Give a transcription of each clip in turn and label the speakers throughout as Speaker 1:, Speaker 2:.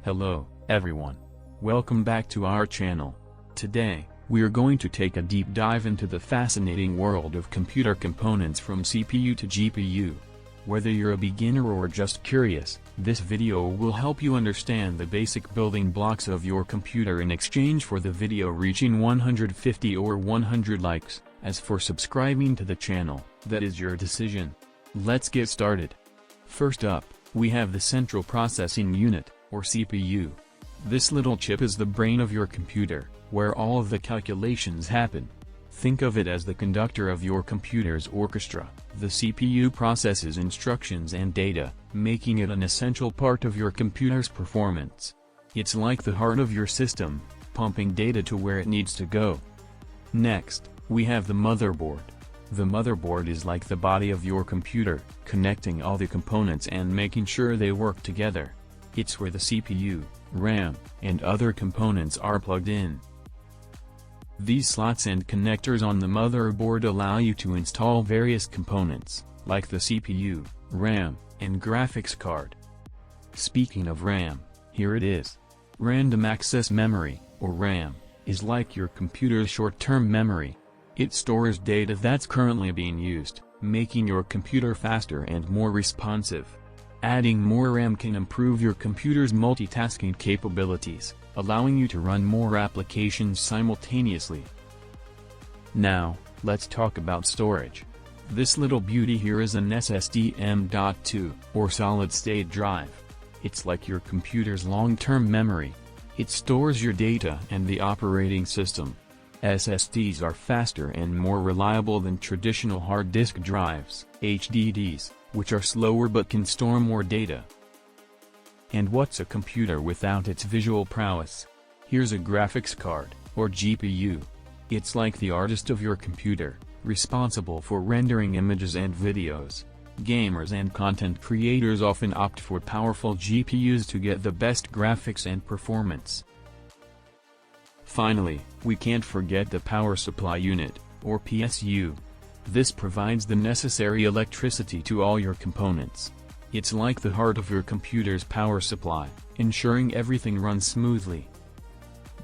Speaker 1: Hello, everyone. Welcome back to our channel. Today, we are going to take a deep dive into the fascinating world of computer components from CPU to GPU. Whether you're a beginner or just curious, this video will help you understand the basic building blocks of your computer in exchange for the video reaching 150 or 100 likes. As for subscribing to the channel, that is your decision. Let's get started. First up, we have the Central Processing Unit, or CPU. This little chip is the brain of your computer, where all of the calculations happen. Think of it as the conductor of your computer's orchestra. The CPU processes instructions and data, making it an essential part of your computer's performance. It's like the heart of your system, pumping data to where it needs to go. Next, we have the motherboard. The motherboard is like the body of your computer, connecting all the components and making sure they work together. It's where the CPU, RAM, and other components are plugged in. These slots and connectors on the motherboard allow you to install various components, like the CPU, RAM, and graphics card. Speaking of RAM, here it is. Random Access Memory, or RAM, is like your computer's short-term memory. It stores data that's currently being used, making your computer faster and more responsive. Adding more RAM can improve your computer's multitasking capabilities, allowing you to run more applications simultaneously. Now, let's talk about storage. This little beauty here is an SSD M.2, or solid-state drive. It's like your computer's long-term memory. It stores your data and the operating system. SSDs are faster and more reliable than traditional hard disk drives, HDDs, which are slower but can store more data. And what's a computer without its visual prowess? Here's a graphics card, or GPU. It's like the artist of your computer, responsible for rendering images and videos. Gamers and content creators often opt for powerful GPUs to get the best graphics and performance. Finally, we can't forget the power supply unit, or PSU. This provides the necessary electricity to all your components. It's like the heart of your computer's power supply, ensuring everything runs smoothly.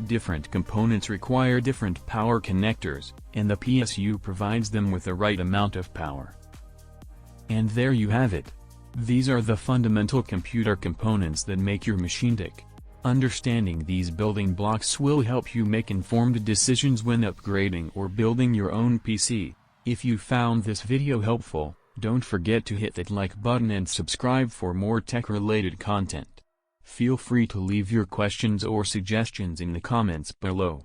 Speaker 1: Different components require different power connectors, and the PSU provides them with the right amount of power. And there you have it. These are the fundamental computer components that make your machine tick. Understanding these building blocks will help you make informed decisions when upgrading or building your own PC. If you found this video helpful, don't forget to hit that like button and subscribe for more tech-related content. Feel free to leave your questions or suggestions in the comments below.